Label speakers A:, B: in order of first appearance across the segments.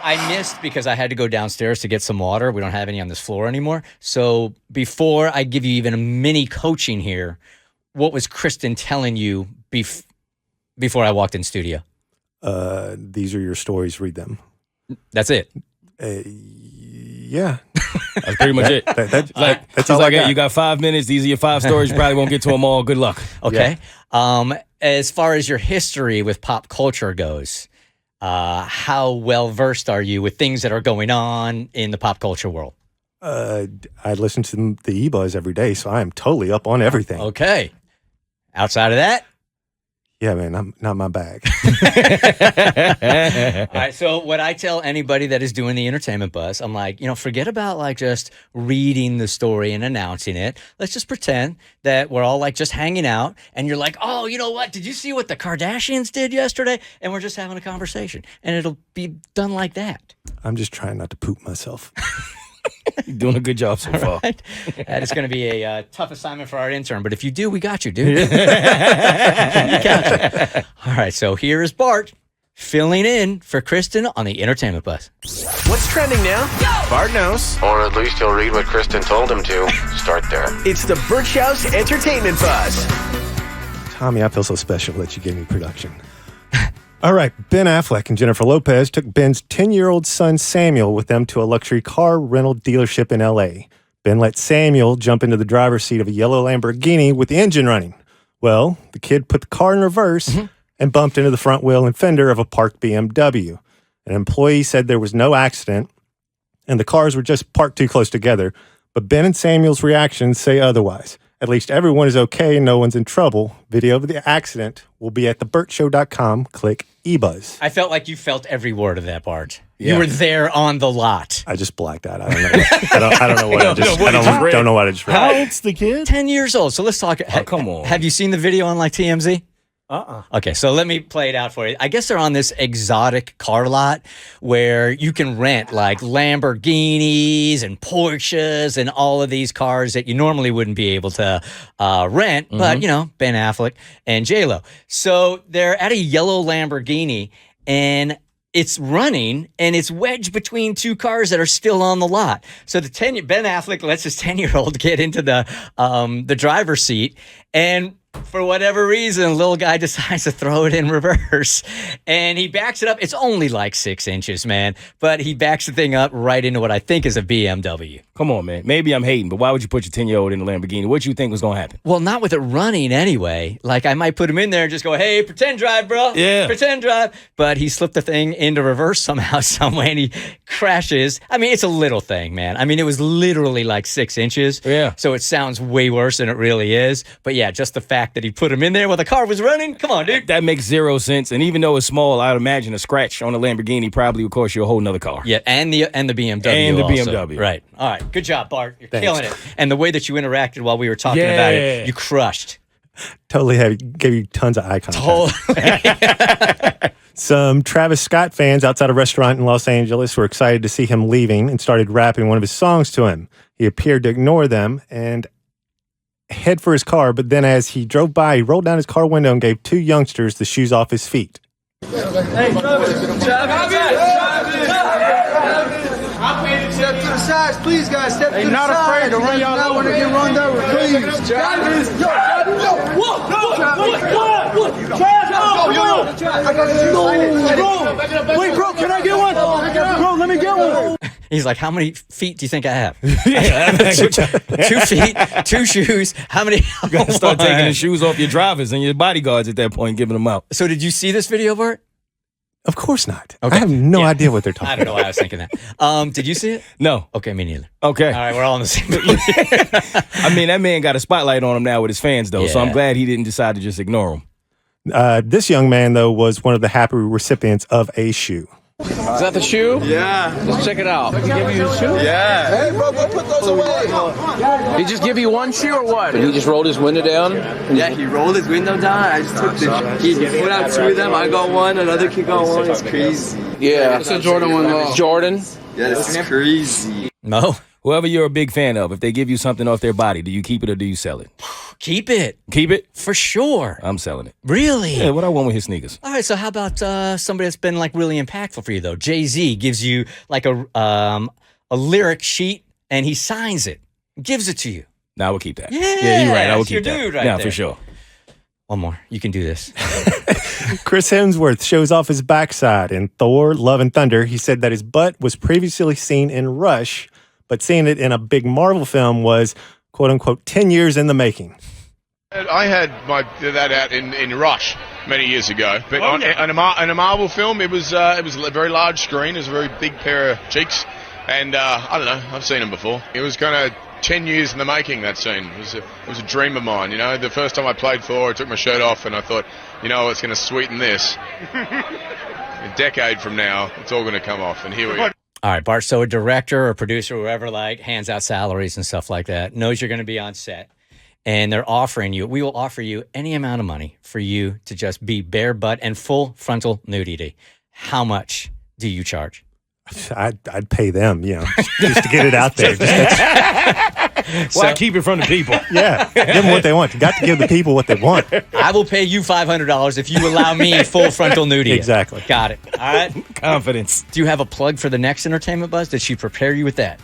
A: I missed because I had to go downstairs to get some water. We don't have any on this floor anymore. So before I give you even a mini coaching here, what was Kristin telling you before I walked in studio?
B: These are your stories. Read them.
A: That's it.
B: Yeah.
C: That's pretty much it.
B: That's all I got.
C: Hey, you got 5 minutes. These are your 5 stories. You probably won't get to them all. Good luck.
A: Okay. Yeah. As far as your history with pop culture goes, how well versed are you with things that are going on in the pop culture world?
B: I listen to the E-Buzz every day, so I am totally up on everything.
A: Okay. Outside of that?
B: Yeah, man, I'm not my bag.
A: All right, so what I tell anybody that is doing the entertainment buzz, I'm like, forget about like just reading the story and announcing it. Let's just pretend that we're all like just hanging out and you're like, oh, you know what? Did you see what the Kardashians did yesterday? And we're just having a conversation and it'll be done like that.
B: I'm just trying not to poop myself.
C: You're doing a good job so far.
A: Right? That is going to be a tough assignment for our intern, but if you do, we got you, dude. You got you. All right, so here is Bart filling in for Kristin on the entertainment bus.
D: What's trending now? Go! Bart knows.
E: Or at least he'll read what Kristin told him to. Start there.
D: It's the Bert Show's entertainment buzz.
B: Tommy, I feel so special that you gave me production. All right, Ben Affleck and Jennifer Lopez took Ben's 10-year-old son Samuel with them to a luxury car rental dealership in L.A. Ben let Samuel jump into the driver's seat of a yellow Lamborghini with the engine running. Well, the kid put the car in reverse and bumped into the front wheel and fender of a parked BMW. An employee said there was no accident and the cars were just parked too close together, but Ben and Samuel's reactions say otherwise. At least everyone is okay and no one's in trouble. Video of the accident will be at thebertshow.com. Click eBuzz.
A: I felt like you felt every word of that, Bart. Yeah. You were there on the lot.
B: I just blacked out. I don't know. I don't know what I just. Don't know what I just read.
C: How old's the kid?
A: 10 years old. So let's talk.
C: Come on.
A: Have you seen the video on like TMZ? Okay, so let me play it out for you. I guess they're on this exotic car lot where you can rent like Lamborghinis and Porsches and all of these cars that you normally wouldn't be able to rent, but Ben Affleck and J-Lo. So they're at a yellow Lamborghini and it's running and it's wedged between two cars that are still on the lot. So Ben Affleck lets his 10-year-old get into the driver's seat, and for whatever reason, little guy decides to throw it in reverse and he backs it up. It's only like 6 inches, man, but he backs the thing up right into what I think is a BMW.
C: Come on, man. Maybe I'm hating, but why would you put your 10-year-old in a Lamborghini? What do you think was going to happen?
A: Well, not with it running anyway. Like I might put him in there and just go, hey, pretend drive, bro.
C: Yeah.
A: Pretend drive. But he slipped the thing into reverse somehow, some way, and he crashes. I mean, it's a little thing, man. I mean, it was literally like 6 inches.
C: Yeah.
A: So it sounds way worse than it really is. But yeah, just the fact that he put him in there while the car was running. Come on, dude.
C: That makes zero sense. And even though it's small, I'd imagine a scratch on a Lamborghini probably would cost you a whole nother car.
A: Yeah, and the BMW.
C: And the
A: also.
C: BMW.
A: Right. All right. Good job, Bart. You're
B: Thanks.
A: killing it. And the way that you interacted while we were talking about it, you crushed.
B: Totally gave you tons of eye contact. Some Travis Scott fans outside a restaurant in Los Angeles were excited to see him leaving and started rapping one of his songs to him. He appeared to ignore them and head for his car, but then as he drove by, he rolled down his car window and gave 2 youngsters the shoes off his feet.
F: Hey, step to the sides, please, guys. Step to the sides.
G: Not afraid to run y'all over.
F: Want to get run over, please. Travis,
G: Wait, bro, can I get one? Bro, let me get one.
A: He's like, how many feet do you think I have? 2 feet, 2 shoes. How many?
C: You got to start taking the shoes off your drivers and your bodyguards at that point, giving them out.
A: So did you see this video, Bart?
B: Of course not.
A: Okay.
B: I have no idea what they're talking about.
A: I don't know why I was thinking that. Did you see it?
C: No.
A: Okay, me neither.
C: Okay.
A: All right, we're all on the same page.
C: I mean, that man got a spotlight on him now with his fans, though, so I'm glad he didn't decide to just ignore him.
B: This young man, though, was one of the happy recipients of a shoe.
H: Is that the shoe?
F: Yeah.
H: Let's check it out. Did he give you a shoe?
F: Yeah. Hey, bro, go put those away.
H: Did he just give you one shoe or what? Did he just rolled his window down?
I: Yeah, he rolled his window down. I just took he put out 2 of them. I got one. Another kid got one. It's crazy.
H: Yeah. It's a Jordan one. Jordan?
I: Yeah, this is crazy.
A: No.
C: Whoever you're a big fan of, if they give you something off their body, do you keep it or do you sell it?
A: Keep it.
C: Keep it?
A: For sure.
C: I'm selling it.
A: Really?
C: Yeah, what I want with his sneakers.
A: All right, so how about somebody that's been like really impactful for you though? Jay-Z gives you like a lyric sheet and he signs it, gives it to you.
C: No, I will keep that.
A: Yeah,
C: you're right. I will
A: that's your
C: keep that.
A: dude right
C: yeah,
A: there.
C: for sure.
A: One more. You can do this.
B: Chris Hemsworth shows off his backside in Thor, Love and Thunder. He said that his butt was previously seen in Rush, but seeing it in a big Marvel film was, quote unquote, 10 years in the making.
J: I had that out in Rush many years ago, but in a Marvel film, it was a very large screen. It was a very big pair of cheeks, and I don't know. I've seen them before. It was kind of 10 years in the making. That scene it was a dream of mine. You know, the first time I played Thor, I took my shirt off, and I thought, you know, it's going to sweeten this. A decade from now, it's all going to come off, and here we are.
A: All right, Bart. So a director or producer, whoever like hands out salaries and stuff like that, knows you're going to be on set. And they're offering you, we will offer you any amount of money for you to just be bare butt and full frontal nudity. How much do you charge?
B: I'd pay them, you know, just to get it out there.
C: Why keep it from the people?
B: Yeah, give them what they want. You got to give the people what they want.
A: I will pay you $500 if you allow me full frontal nudity.
B: Exactly.
A: Got it. All right.
C: Confidence.
A: Do you have a plug for the next Entertainment Buzz? Did she prepare you with that?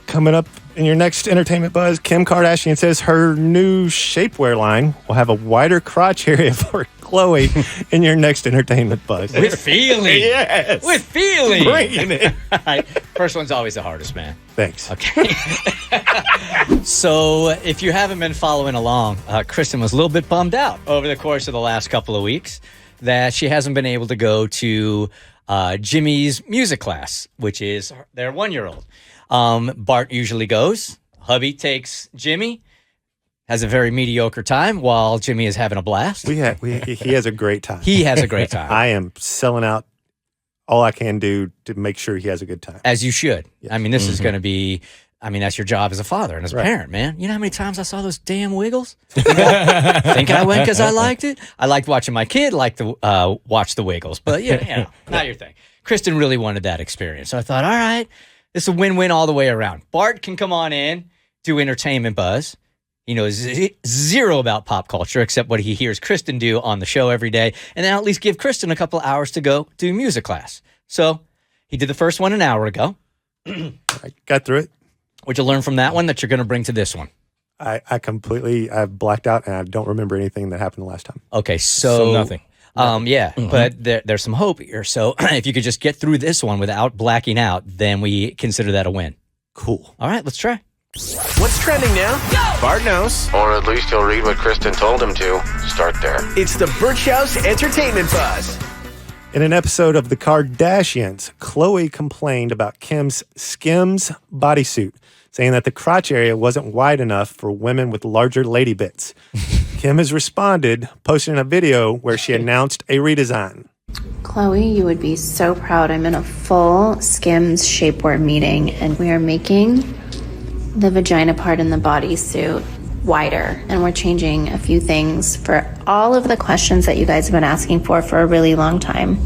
B: Coming up in your next Entertainment Buzz, Kim Kardashian says her new shapewear line will have a wider crotch area for Khloe in your next Entertainment Buzz.
A: With feeling.
C: Yes.
A: With feeling.
C: Bringing it.
A: All right. First one's always the hardest, man.
B: Thanks.
A: Okay. So if you haven't been following along, Kristin was a little bit bummed out over the course of the last couple of weeks that she hasn't been able to go to Jimmy's music class, which is their 1-year-old. Bart usually goes. Hubby takes Jimmy, has a very mediocre time while Jimmy is having a blast.
B: He has a great time.
A: He has a great time.
B: I am selling out all I can do to make sure he has a good time.
A: As you should.
B: Yes.
A: I mean, this is going to be, I mean, that's your job as a father and as a
B: Right.
A: parent, man. You know how many times I saw those damn Wiggles? Thinking I went because I liked it? I liked watching my kid watch the Wiggles. But, you know, not your thing. Kristin really wanted that experience. So I thought, all right, this is a win-win all the way around. Bart can come on in, do Entertainment Buzz. He knows zero about pop culture except what he hears Kristin do on the show every day. And then I'll at least give Kristin a couple hours to go do music class. So he did the first one an hour ago.
B: I got through it.
A: What'd you learn from that one that you're going to bring to this one?
B: I've blacked out and I don't remember anything that happened the last time.
A: Okay, so
C: nothing.
A: Yeah, but there's some hope here. So if you could just get through this one without blacking out, then we consider that a win.
B: Cool.
A: All right, let's try.
D: What's trending now? Bart knows.
E: Or at least he'll read what Kristin told him to. Start there.
D: It's the Bert Show's Entertainment Buzz.
B: In an episode of The Kardashians, Khloe complained about Kim's Skims bodysuit, saying that the crotch area wasn't wide enough for women with larger lady bits. Kim has responded, posting a video where she announced a redesign.
K: Chloe, you would be so proud. I'm in a full Skims shapewear meeting, and we are making the vagina part in the bodysuit wider, and we're changing a few things for all of the questions that you guys have been asking for a really long time.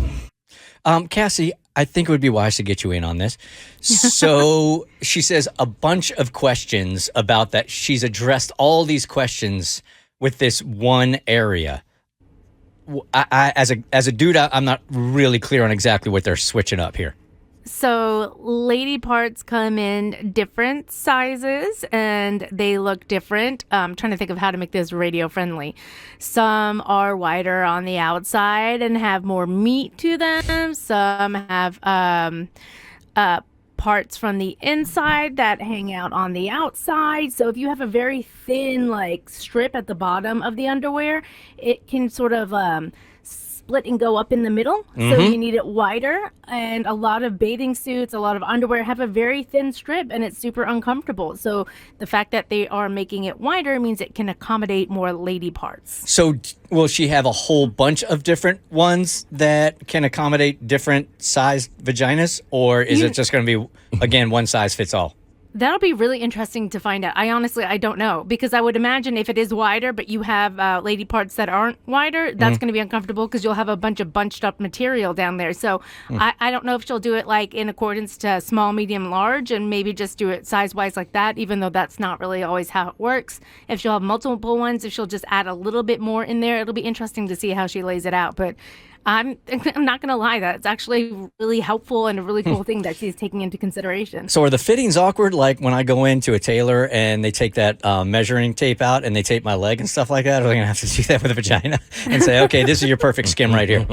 A: Cassie, I think it would be wise to get you in on this. So she says a bunch of questions about that. She's addressed all these questions with this one area. As a dude, I'm not really clear on exactly what they're switching up here.
L: So lady parts come in different sizes and they look different. I'm trying to think of how to make this radio friendly. Some are wider on the outside and have more meat to them. Some have parts from the inside that hang out on the outside. So if you have a very thin like strip at the bottom of the underwear, it can sort of split and go up in the middle. So you need it wider. And a lot of bathing suits, a lot of underwear have a very thin strip and it's super uncomfortable. So the fact that they are making it wider means it can accommodate more lady parts.
A: So will she have a whole bunch of different ones that can accommodate different sized vaginas? Or is it just going to be, again, one size fits all?
L: That'll be really interesting to find out. I don't know, because I would imagine if it is wider, but you have lady parts that aren't wider, that's going to be uncomfortable because you'll have a bunch of bunched up material down there. So I don't know if she'll do it like in accordance to small, medium, large, and maybe just do it size-wise like that, even though that's not really always how it works. If she'll have multiple ones, if she'll just add a little bit more in there, it'll be interesting to see how she lays it out. But I'm not going to lie, that's actually really helpful and a really cool thing that she's taking into consideration.
A: So are the fittings awkward? Like when I go into a tailor and they take that measuring tape out and they tape my leg and stuff like that? Are they going to have to do that with a vagina and say, okay, this is your perfect skim right here?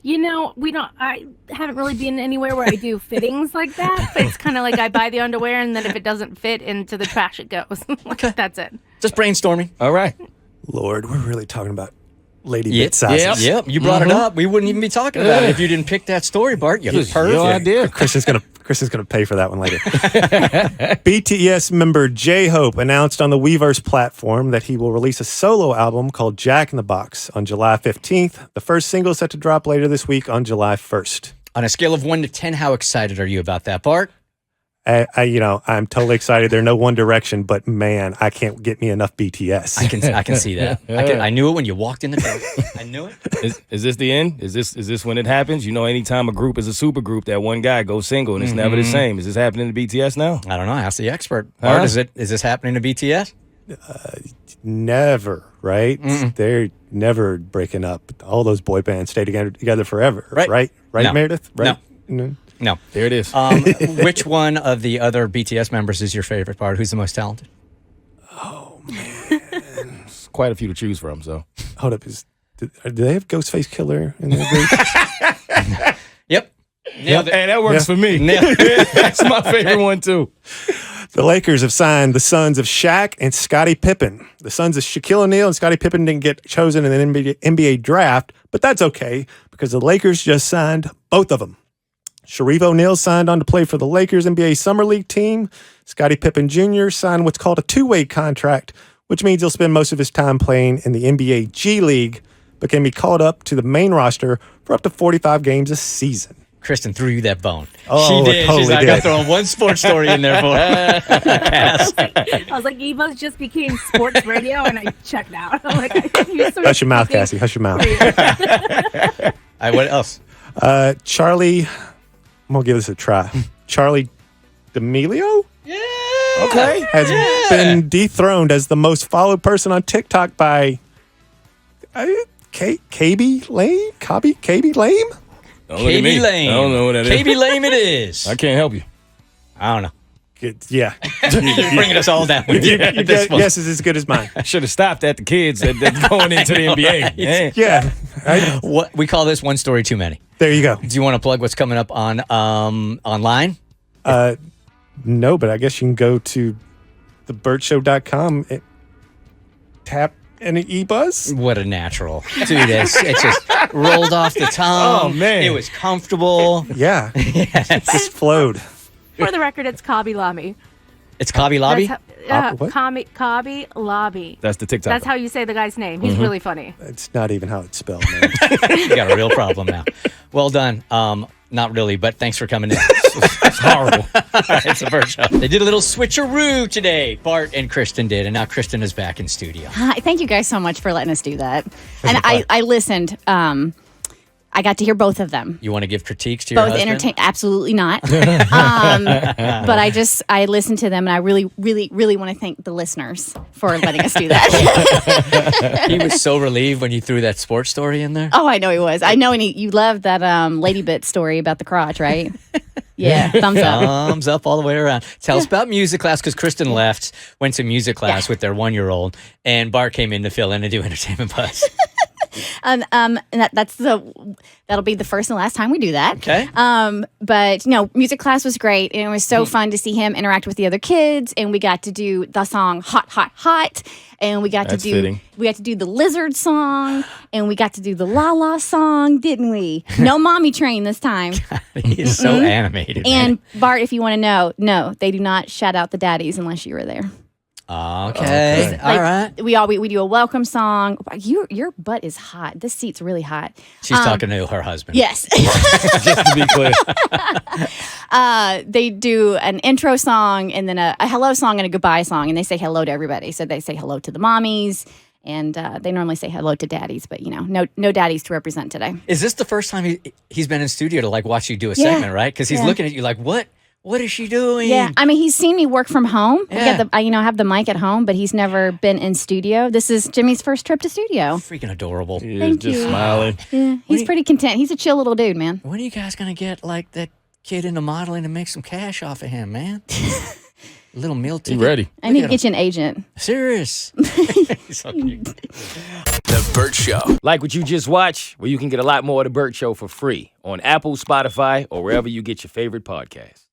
L: You know, I haven't really been anywhere where I do fittings like that. But it's kind of like I buy the underwear and then if it doesn't fit, into the trash it goes. Okay. That's it.
A: Just brainstorming.
C: All right.
B: Lord, we're really talking about lady bit sizes.
A: Yep. You brought it up. We wouldn't even be talking about it if you didn't pick that story, Bart. You perfect.
C: Your idea.
B: Kristen's gonna pay for that one later. BTS member J-Hope announced on the Weverse platform that he will release a solo album called Jack in the Box on July 15th. The first single set to drop later this week on July 1st.
A: On a scale of 1 to 10, how excited are you about that, Bart?
B: I'm totally excited. They're no One Direction, but man, I can't get me enough BTS.
A: I can see that. I knew it when you walked in the door. I knew it.
C: Is this the end? Is this when it happens? You know, anytime a group is a super group, that one guy goes single and it's never the same. Is this happening to BTS now?
A: I don't know. Ask the expert. Bart, is this happening to BTS?
B: Never, right? They're never breaking up. All those boy bands stay together forever, right? Right,
A: no.
B: Meredith? Right?
A: No.
C: There it is.
A: Which one of the other BTS members is your favorite, Bart? Who's the most talented?
B: Oh, man.
C: It's quite a few to choose from, so.
B: Hold up. Do they have Ghostface Killer in their group?
A: Yep.
C: Hey, that works for me. That's my favorite one, too.
B: The Lakers have signed the sons of Shaq and Scottie Pippen. The sons of Shaquille O'Neal and Scottie Pippen didn't get chosen in the NBA draft, but that's okay because the Lakers just signed both of them. Sharif O'Neal signed on to play for the Lakers NBA Summer League team. Scottie Pippen Jr. signed what's called a two-way contract, which means he'll spend most of his time playing in the NBA G League, but can be called up to the main roster for up to 45 games a season.
A: Kristin threw you that bone.
B: Oh,
A: she did.
B: Totally
A: She's like, I got throwing one sports story in there for her.
L: I was like, Evo's just became sports radio, and I checked out. I'm like,
B: Hush your mouth, Cassie. Hush your mouth.
A: All right, what else?
B: Charlie, I'm going to give this a try. Charlie D'Amelio?
A: Yeah.
B: Okay. Has been dethroned as the most followed person on TikTok by KB Lame? KB Lame?
A: KB Lame.
C: I don't know what that is.
A: KB Lame it is.
C: I can't help you.
A: I don't know.
B: Yeah.
A: You're bringing us all down with you.
B: Yes, is as good as mine.
C: I should have stopped at the kids that going into the NBA.
B: Yeah.
A: What we call this one story too many.
B: There you go.
A: Do you want to plug what's coming up on online?
B: No, but I guess you can go to thebertshow.com and tap an e-buzz.
A: What a natural. Dude, it just rolled off the tongue.
C: Oh, man.
A: It was comfortable.
B: Yeah.
A: Yes.
B: It just flowed.
L: For the record, it's Kabi Lami.
A: It's Kabi Lobby?
B: What?
L: Kabi Lobby.
C: That's the TikTok.
L: That's how you say the guy's name. He's really funny.
B: It's not even how it's spelled, man.
A: You got a real problem now. Well done. Not really, but thanks for coming in. It's horrible. It's a Bert show. They did a little switcheroo today. Bart and Kristin did, and now Kristin is back in studio.
M: Hi, thank you guys so much for letting us do that. And I listened. I got to hear both of them.
A: You want to give critiques to your husband?
M: Absolutely not. But I listened to them, and I really, really, really want to thank the listeners for letting us do that.
A: He was so relieved when you threw that sports story in there.
M: Oh, I know he was. I know, and you loved that Lady Bit story about the crotch, right? Yeah, thumbs up.
A: Thumbs up all the way around. Tell us about music class, because Kristin left, went to music class with their 1-year-old, and Bart came in to fill in and do Entertainment Buzz.
M: And that'll be the first and last time we do that.
A: Okay.
M: But no, music class was great, and it was so fun to see him interact with the other kids, and we got to do the song "Hot, Hot, Hot," and we got to do the Lizard song, and we got to do the La La song, didn't we? No mommy train this time.
A: He is so animated.
M: And Bart, if you want to know, no, they do not shout out the daddies unless you were there.
A: Okay. All right.
M: We do a welcome song. Your butt is hot. This seat's really hot.
A: She's talking to her husband.
M: Yes.
C: Just to be clear.
M: They do an intro song and then a hello song and a goodbye song, and they say hello to everybody. So they say hello to the mommies, and they normally say hello to daddies, but no daddies to represent today.
A: Is this the first time he's been in studio to like watch you do a segment, right? Because he's looking at you like, what? What is she doing?
M: Yeah, I mean, he's seen me work from home.
A: Yeah.
M: I have the mic at home, but he's never been in studio. This is Jimmy's first trip to studio.
A: Freaking adorable.
C: He
M: Thank
C: is just
M: you.
C: smiling.
M: Yeah, he's pretty content. He's a chill little dude, man.
A: When are you guys going to get like that kid into modeling and make some cash off of him, man? A little meal ticket.
C: He ready.
M: I need to get you an agent.
A: Serious. He's so cute.
D: The Bert Show.
C: Like what you just watched? Well, you can get a lot more of The Bert Show for free on Apple, Spotify, or wherever you get your favorite podcasts.